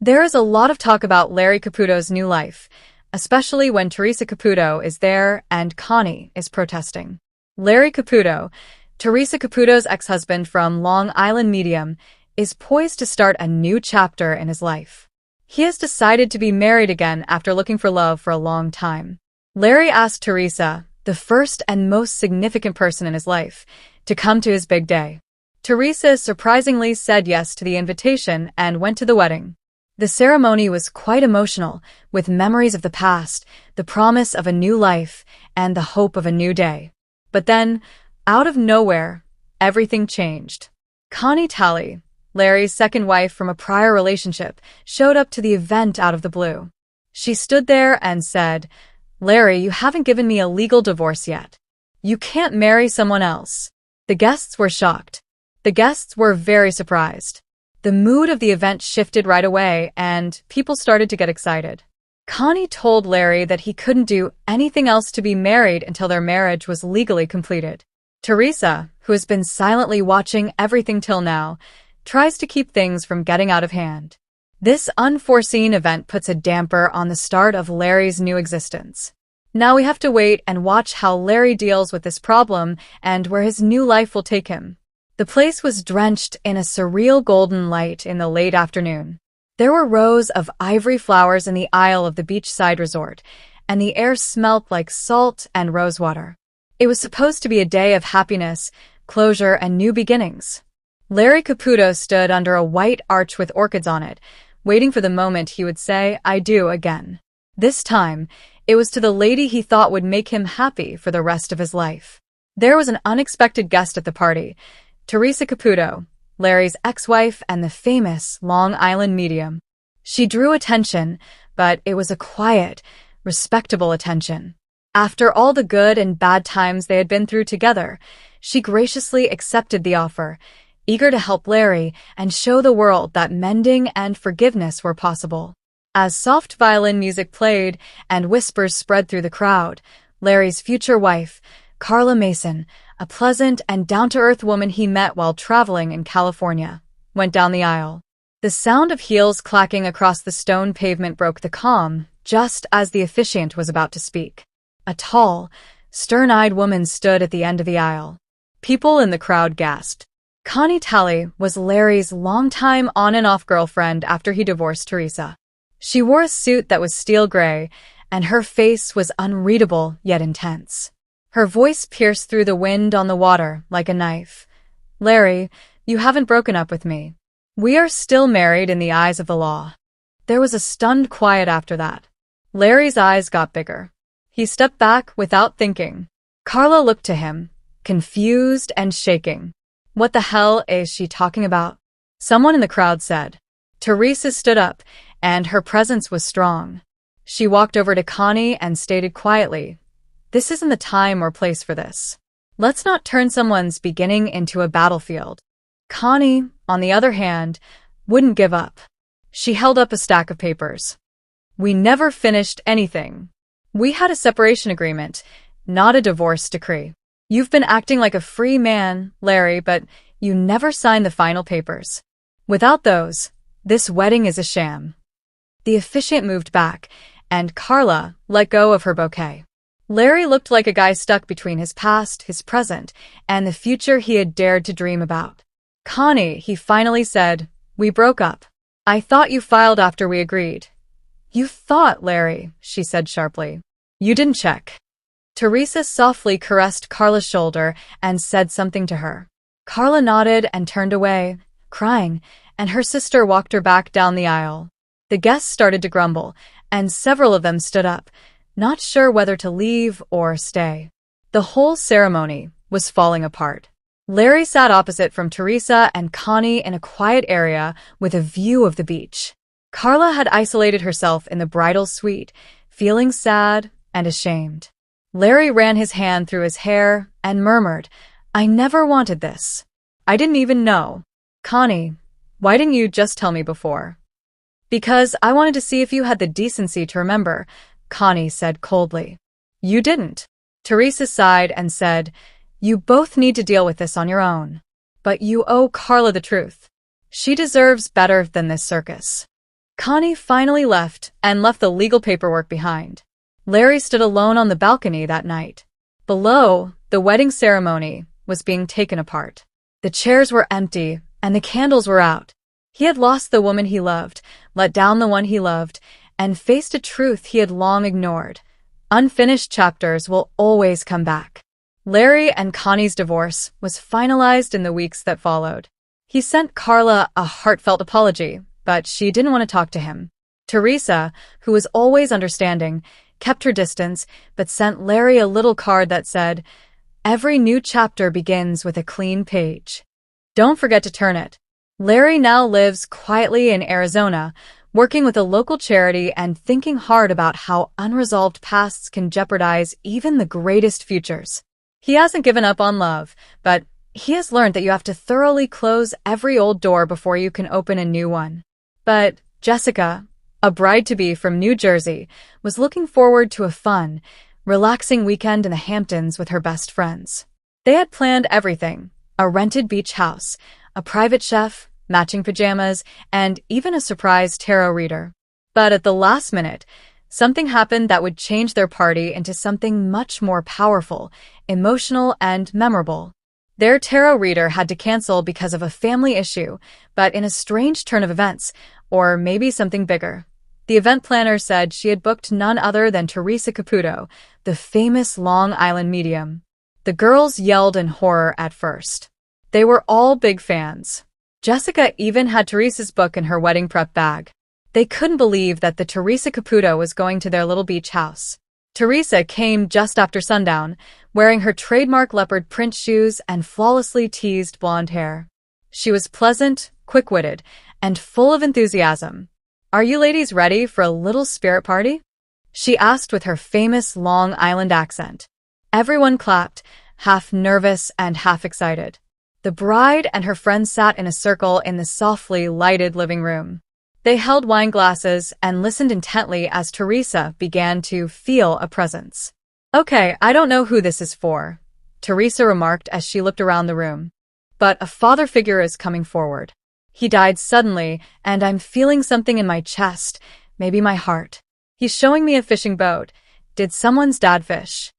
There is a lot of talk about Larry Caputo's new life, especially when Theresa Caputo is there and Connie is protesting. Larry Caputo, Theresa Caputo's ex-husband from Long Island Medium, is poised to start a new chapter in his life. He has decided to be married again after looking for love for a long time. Larry asked Theresa, the first and most significant person in his life, to come to his big day. Theresa surprisingly said yes to the invitation and went to the wedding. The ceremony was quite emotional, with memories of the past, the promise of a new life, and the hope of a new day. But then, out of nowhere, everything changed. Connie, Larry's second wife from a prior relationship, showed up to the event out of the blue. She stood there and said, "Larry, you haven't given me a legal divorce yet. You can't marry someone else." The guests were shocked. The guests were very surprised. The mood of the event shifted right away, and people started to get excited. Connie told Larry that he couldn't do anything else to be married until their marriage was legally completed. Theresa, who has been silently watching everything till now, tries to keep things from getting out of hand. This unforeseen event puts a damper on the start of Larry's new existence. Now we have to wait and watch how Larry deals with this problem and where his new life will take him. The place was drenched in a surreal golden light in the late afternoon. There were rows of ivory flowers in the aisle of the beachside resort, and the air smelt like salt and rosewater. It was supposed to be a day of happiness, closure, and new beginnings. Larry Caputo stood under a white arch with orchids on it, waiting for the moment he would say, "I do," again. This time, it was to the lady he thought would make him happy for the rest of his life. There was an unexpected guest at the party, Theresa Caputo, Larry's ex-wife and the famous Long Island medium. She drew attention, but it was a quiet, respectable attention. After all the good and bad times they had been through together, she graciously accepted the offer, eager to help Larry and show the world that mending and forgiveness were possible. As soft violin music played and whispers spread through the crowd, Larry's future wife, Carla Mason, a pleasant and down-to-earth woman he met while traveling in California, went down the aisle. The sound of heels clacking across the stone pavement broke the calm, just as the officiant was about to speak. A tall, stern-eyed woman stood at the end of the aisle. People in the crowd gasped. Connie was Larry's longtime on-and-off girlfriend after he divorced Theresa. She wore a suit that was steel gray, and her face was unreadable yet intense. Her voice pierced through the wind on the water like a knife. "Larry, you haven't broken up with me. We are still married in the eyes of the law." There was a stunned quiet after that. Larry's eyes got bigger. He stepped back without thinking. Carla looked to him, confused and shaking. "What the hell is she talking about?" Someone in the crowd said. Theresa stood up, and her presence was strong. She walked over to Connie and stated quietly, "This isn't the time or place for this. Let's not turn someone's beginning into a battlefield." Connie, on the other hand, wouldn't give up. She held up a stack of papers. "We never finished anything. We had a separation agreement, not a divorce decree. You've been acting like a free man, Larry, but you never signed the final papers. Without those, this wedding is a sham." The officiant moved back, and Carla let go of her bouquet. Larry looked like a guy stuck between his past, his present, and the future he had dared to dream about. "Connie," he finally said, "we broke up. I thought you filed after we agreed." "You thought, Larry," she said sharply. "You didn't check." Theresa softly caressed Carla's shoulder and said something to her. Carla nodded and turned away, crying, and her sister walked her back down the aisle. The guests started to grumble, and several of them stood up, not sure whether to leave or stay. The whole ceremony was falling apart. Larry sat opposite from Theresa and Connie in a quiet area with a view of the beach. Carla had isolated herself in the bridal suite, feeling sad and ashamed. Larry ran his hand through his hair and murmured, "I never wanted this. I didn't even know. Connie, why didn't you just tell me before?" "Because I wanted to see if you had the decency to remember," Connie said coldly. "You didn't." Theresa sighed and said, "You both need to deal with this on your own. But you owe Carla the truth. She deserves better than this circus." Connie finally left the legal paperwork behind. Larry stood alone on the balcony that night. Below, the wedding ceremony was being taken apart. The chairs were empty and the candles were out. He had lost the woman he loved, let down the one he loved, and faced a truth he had long ignored. Unfinished chapters will always come back. Larry and Connie's divorce was finalized in the weeks that followed. He sent Carla a heartfelt apology, but she didn't want to talk to him. Theresa, who was always understanding, kept her distance, but sent Larry a little card that said, "Every new chapter begins with a clean page. Don't forget to turn it." Larry now lives quietly in Arizona, working with a local charity and thinking hard about how unresolved pasts can jeopardize even the greatest futures. He hasn't given up on love, but he has learned that you have to thoroughly close every old door before you can open a new one. But Jessica, a bride-to-be from New Jersey, was looking forward to a fun, relaxing weekend in the Hamptons with her best friends. They had planned everything: a rented beach house, a private chef, matching pajamas, and even a surprise tarot reader. But at the last minute, something happened that would change their party into something much more powerful, emotional, and memorable. Their tarot reader had to cancel because of a family issue, but in a strange turn of events, or maybe something bigger. The event planner said she had booked none other than Theresa Caputo, the famous Long Island medium. The girls yelled in horror at first. They were all big fans. Jessica even had Theresa's book in her wedding prep bag. They couldn't believe that the Theresa Caputo was going to their little beach house. Theresa came just after sundown, wearing her trademark leopard print shoes and flawlessly teased blonde hair. She was pleasant, quick-witted, and full of enthusiasm. "Are you ladies ready for a little spirit party?" she asked with her famous Long Island accent. Everyone clapped, half nervous and half excited. The bride and her friends sat in a circle in the softly lighted living room. They held wine glasses and listened intently as Theresa began to feel a presence. "Okay, I don't know who this is for," Theresa remarked as she looked around the room. "But a father figure is coming forward. He died suddenly, and I'm feeling something in my chest, maybe my heart. He's showing me a fishing boat. Did someone's dad fish?"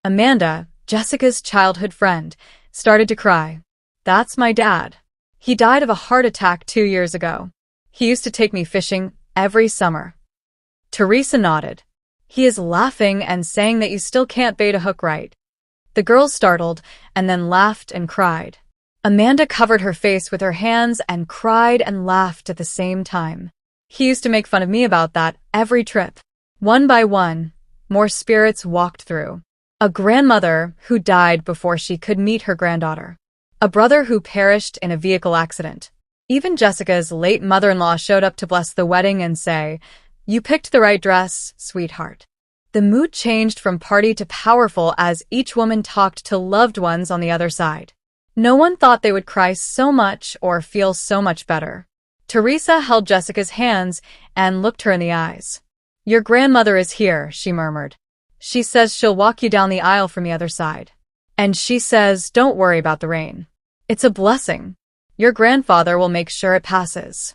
Amanda, Jessica's childhood friend, started to cry. "That's my dad. He died of a heart attack 2 years ago. He used to take me fishing every summer." Theresa nodded. "He is laughing and saying that you still can't bait a hook right." The girls startled and then laughed and cried. Amanda covered her face with her hands and cried and laughed at the same time. "He used to make fun of me about that every trip." One by one, more spirits walked through. A grandmother who died before she could meet her granddaughter. A brother who perished in a vehicle accident. Even Jessica's late mother-in-law showed up to bless the wedding and say, "You picked the right dress, sweetheart." The mood changed from party to powerful as each woman talked to loved ones on the other side. No one thought they would cry so much or feel so much better. Theresa held Jessica's hands and looked her in the eyes. "Your grandmother is here," she murmured. "She says she'll walk you down the aisle from the other side. And she says, don't worry about the rain. It's a blessing. Your grandfather will make sure it passes."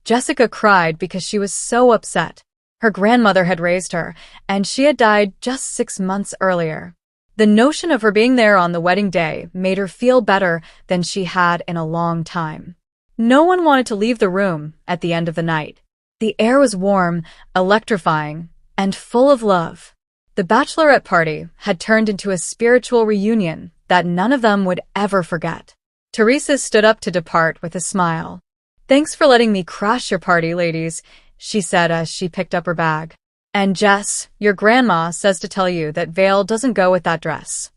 Jessica cried because she was so upset. Her grandmother had raised her, and she had died just 6 months earlier. The notion of her being there on the wedding day made her feel better than she had in a long time. No one wanted to leave the room at the end of the night. The air was warm, electrifying, and full of love. The bachelorette party had turned into a spiritual reunion that none of them would ever forget. Theresa stood up to depart with a smile. "Thanks for letting me crash your party, ladies," she said as she picked up her bag. "And Jess, your grandma says to tell you that veil doesn't go with that dress."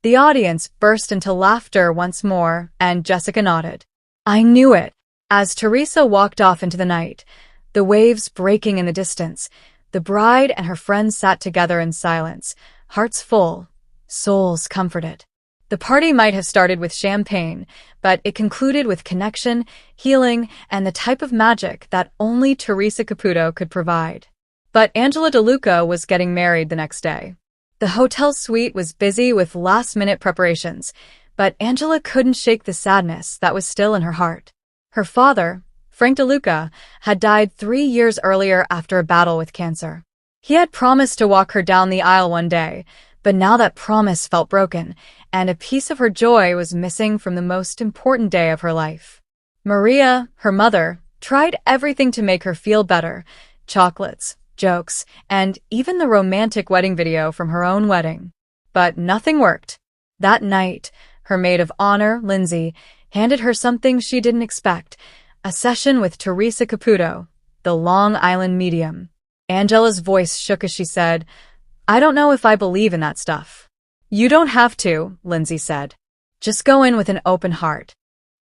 The audience burst into laughter once more, and Jessica nodded. "I knew it." As Theresa walked off into the night, the waves breaking in the distance, the bride and her friends sat together in silence, hearts full, souls comforted. The party might have started with champagne, but it concluded with connection, healing, and the type of magic that only Theresa Caputo could provide. But Angela DeLuca was getting married the next day. The hotel suite was busy with last-minute preparations, but Angela couldn't shake the sadness that was still in her heart. Her father, Frank DeLuca, had died 3 years earlier after a battle with cancer. He had promised to walk her down the aisle one day, but now that promise felt broken, and a piece of her joy was missing from the most important day of her life. Maria, her mother, tried everything to make her feel better: chocolates, jokes, and even the romantic wedding video from her own wedding. But nothing worked. That night, her maid of honor, Lindsay, handed her something she didn't expect: a session with Theresa Caputo, the Long Island medium. Angela's voice shook as she said, "I don't know if I believe in that stuff." "You don't have to," Lindsay said. "Just go in with an open heart."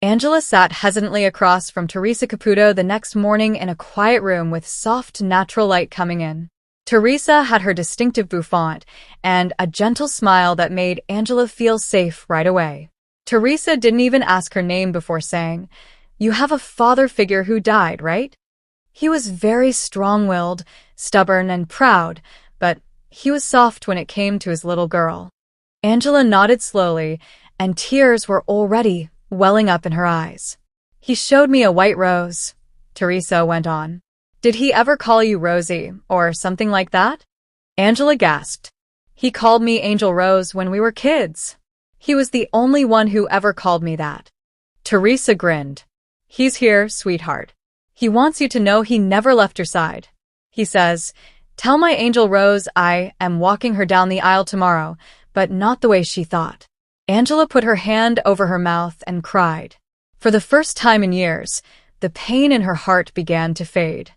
Angela sat hesitantly across from Theresa Caputo the next morning in a quiet room with soft, natural light coming in. Theresa had her distinctive bouffant and a gentle smile that made Angela feel safe right away. Theresa didn't even ask her name before saying, "You have a father figure who died, right? He was very strong-willed, stubborn, and proud, but he was soft when it came to his little girl." Angela nodded slowly, and tears were already welling up in her eyes. "He showed me a white rose," Theresa went on. "Did he ever call you Rosie, or something like that?" Angela gasped. "He called me Angel Rose when we were kids. He was the only one who ever called me that." Theresa grinned. "He's here, sweetheart. He wants you to know he never left your side. He says, 'Tell my Angel Rose I am walking her down the aisle tomorrow,' but not the way she thought." Angela put her hand over her mouth and cried. For the first time in years, the pain in her heart began to fade.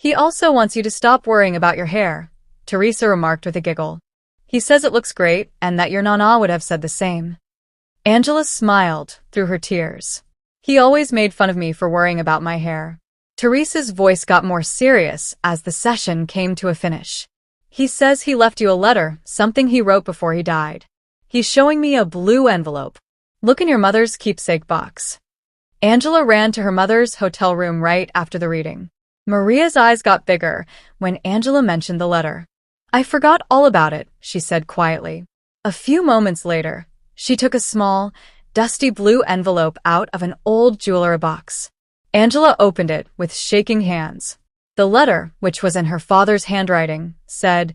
"He also wants you to stop worrying about your hair," Theresa remarked with a giggle. "He says it looks great and that your Nana would have said the same." Angela smiled through her tears. "He always made fun of me for worrying about my hair." Theresa's voice got more serious as the session came to a finish. "He says he left you a letter, something he wrote before he died. He's showing me a blue envelope. Look in your mother's keepsake box." Angela ran to her mother's hotel room right after the reading. Maria's eyes got bigger when Angela mentioned the letter. "I forgot all about it," she said quietly. A few moments later, she took a small, dusty blue envelope out of an old jewelry box. Angela opened it with shaking hands. The letter, which was in her father's handwriting, said,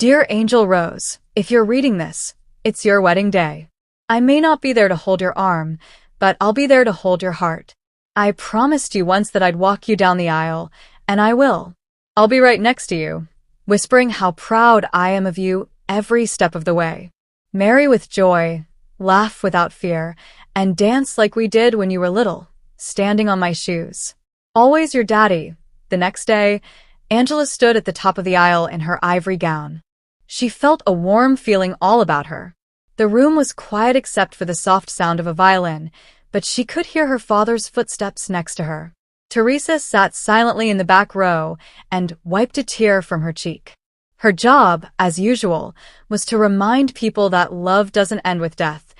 "Dear Angel Rose, if you're reading this, it's your wedding day. I may not be there to hold your arm, but I'll be there to hold your heart. I promised you once that I'd walk you down the aisle, and I will. I'll be right next to you, whispering how proud I am of you every step of the way. Marry with joy, laugh without fear, and dance like we did when you were little, standing on my shoes. Always your daddy." The next day, Angela stood at the top of the aisle in her ivory gown. She felt a warm feeling all about her. The room was quiet except for the soft sound of a violin, but she could hear her father's footsteps next to her. Theresa sat silently in the back row and wiped a tear from her cheek. Her job, as usual, was to remind people that love doesn't end with death.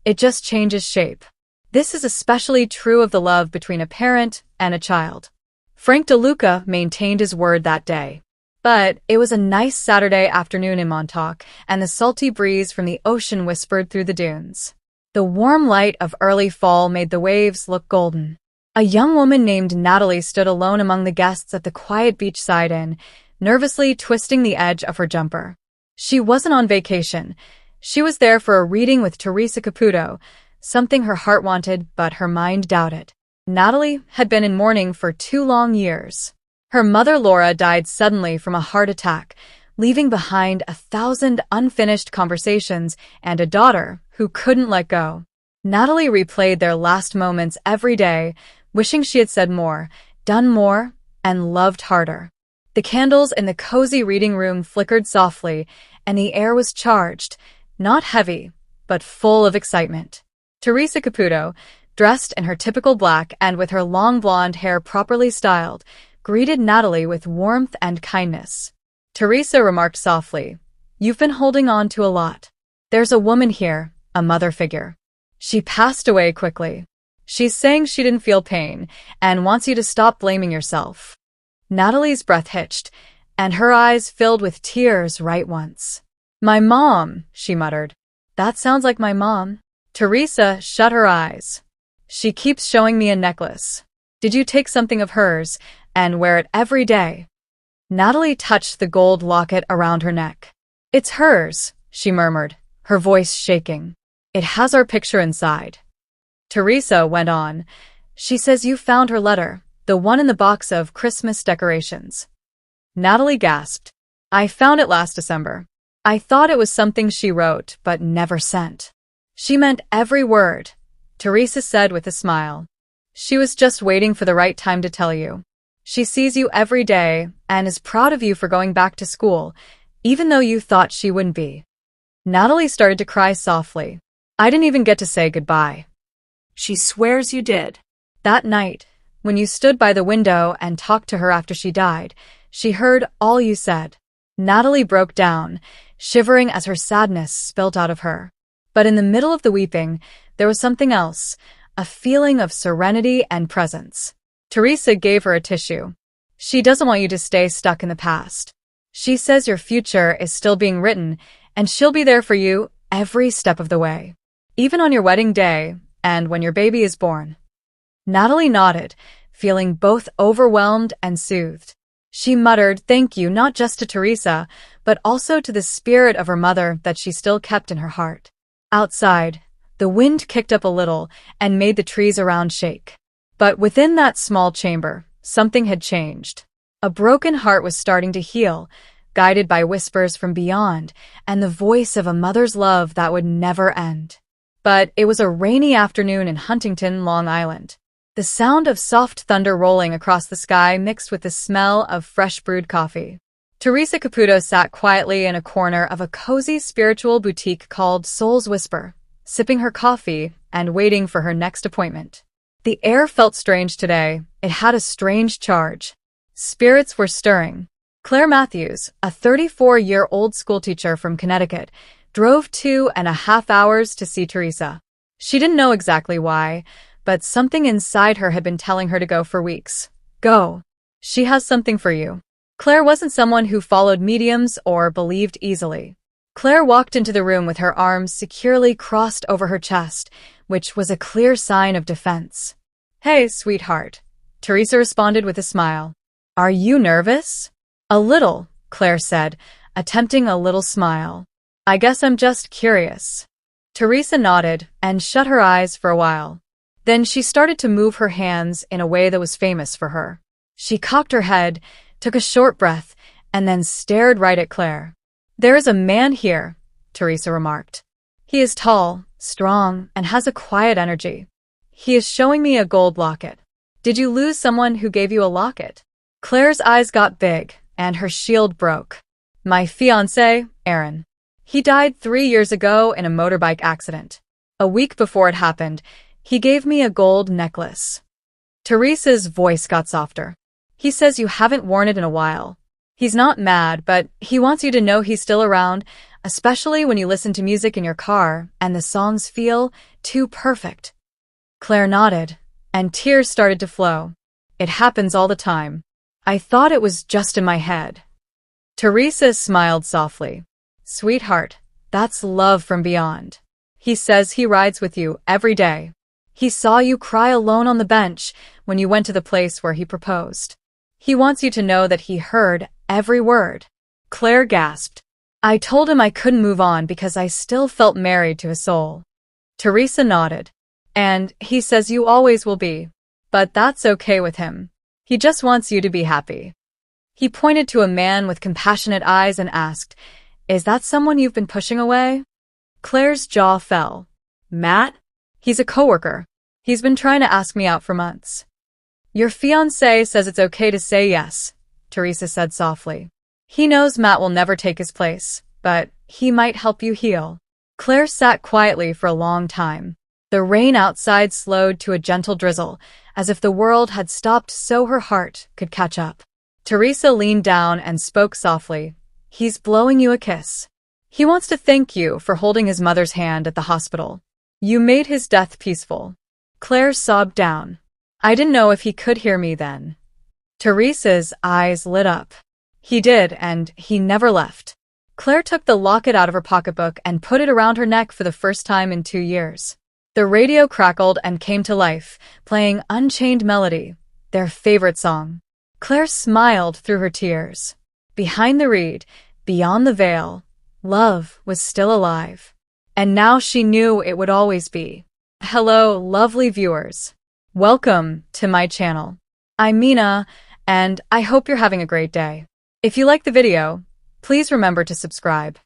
It just changes shape. This is especially true of the love between a parent and a child. Frank DeLuca maintained his word that day. But it was a nice Saturday afternoon in Montauk, and the salty breeze from the ocean whispered through the dunes. The warm light of early fall made the waves look golden. A young woman named Natalie stood alone among the guests at the quiet beachside inn, nervously twisting the edge of her jumper. She wasn't on vacation. She was there for a reading with Theresa Caputo, something her heart wanted but her mind doubted. Natalie had been in mourning for 2 long years. Her mother Laura died suddenly from a heart attack, leaving behind 1,000 unfinished conversations and a daughter who couldn't let go. Natalie replayed their last moments every day, wishing she had said more, done more, and loved harder. The candles in the cozy reading room flickered softly, and the air was charged, not heavy, but full of excitement. Theresa Caputo, dressed in her typical black and with her long blonde hair properly styled, greeted Natalie with warmth and kindness. Theresa remarked softly, "You've been holding on to a lot. There's a woman here, a mother figure. She passed away quickly. She's saying she didn't feel pain and wants you to stop blaming yourself." Natalie's breath hitched, and her eyes filled with tears right once. "My mom," she muttered. "That sounds like my mom." Theresa shut her eyes. "She keeps showing me a necklace." Did you take something of hers and wear it every day? Natalie touched the gold locket around her neck. It's hers, she murmured, her voice shaking. It has our picture inside. Theresa went on. She says you found her letter, the one in the box of Christmas decorations. Natalie gasped. I found it last December. I thought it was something she wrote, but never sent. She meant every word, Theresa said with a smile. She was just waiting for the right time to tell you. She sees you every day and is proud of you for going back to school, even though you thought she wouldn't be. Natalie started to cry softly. I didn't even get to say goodbye. She swears you did. That night, when you stood by the window and talked to her after she died, she heard all you said. Natalie broke down, shivering as her sadness spilt out of her. But in the middle of the weeping, there was something else, a feeling of serenity and presence. Theresa gave her a tissue. She doesn't want you to stay stuck in the past. She says your future is still being written, and she'll be there for you every step of the way. Even on your wedding day, and when your baby is born. Natalie nodded, feeling both overwhelmed and soothed. She muttered thank you not just to Theresa, but also to the spirit of her mother that she still kept in her heart. Outside, the wind kicked up a little and made the trees around shake. But within that small chamber, something had changed. A broken heart was starting to heal, guided by whispers from beyond and the voice of a mother's love that would never end. But it was a rainy afternoon in Huntington, Long Island. The sound of soft thunder rolling across the sky mixed with the smell of fresh brewed coffee. Theresa Caputo sat quietly in a corner of a cozy spiritual boutique called Soul's Whisper, sipping her coffee and waiting for her next appointment. The air felt strange today. It had a strange charge. Spirits were stirring. Claire Matthews, a 34-year-old schoolteacher from Connecticut, drove 2.5 hours to see Theresa. She didn't know exactly why, but something inside her had been telling her to go for weeks. Go. She has something for you. Claire wasn't someone who followed mediums or believed easily. Claire walked into the room with her arms securely crossed over her chest, which was a clear sign of defense. Hey, sweetheart, Theresa responded with a smile. Are you nervous? A little, Claire said, attempting a little smile. I guess I'm just curious. Theresa nodded and shut her eyes for a while. Then she started to move her hands in a way that was famous for her. She cocked her head, took a short breath, and then stared right at Claire. There is a man here, Theresa remarked. He is tall, strong, and has a quiet energy. He is showing me a gold locket. Did you lose someone who gave you a locket? Claire's eyes got big, and her shield broke. My fiancé, Aaron. He died 3 years ago in a motorbike accident. A week before it happened, he gave me a gold necklace. Theresa's voice got softer. He says you haven't worn it in a while. He's not mad, but he wants you to know he's still around, especially when you listen to music in your car and the songs feel too perfect. Claire nodded, and tears started to flow. It happens all the time. I thought it was just in my head. Theresa smiled softly. Sweetheart, that's love from beyond. He says he rides with you every day. He saw you cry alone on the bench when you went to the place where he proposed. He wants you to know that he heard every word. Claire gasped. I told him I couldn't move on because I still felt married to his soul. Theresa nodded. And he says you always will be. But that's okay with him. He just wants you to be happy. He pointed to a man with compassionate eyes and asked, Is that someone you've been pushing away? Claire's jaw fell. Matt? He's a coworker. He's been trying to ask me out for months. Your fiancé says it's okay to say yes, Theresa said softly. He knows Matt will never take his place, but he might help you heal. Claire sat quietly for a long time. The rain outside slowed to a gentle drizzle, as if the world had stopped so her heart could catch up. Theresa leaned down and spoke softly. He's blowing you a kiss. He wants to thank you for holding his mother's hand at the hospital. You made his death peaceful. Claire sobbed down. I didn't know if he could hear me then. Theresa's eyes lit up. He did, and he never left. Claire took the locket out of her pocketbook and put it around her neck for the first time in 2 years. The radio crackled and came to life, playing Unchained Melody, their favorite song. Claire smiled through her tears. Behind the reed, beyond the veil, love was still alive. And now she knew it would always be. Hello, lovely viewers. Welcome to my channel. I'm Mina, and I hope you're having a great day. If you like the video, please remember to subscribe.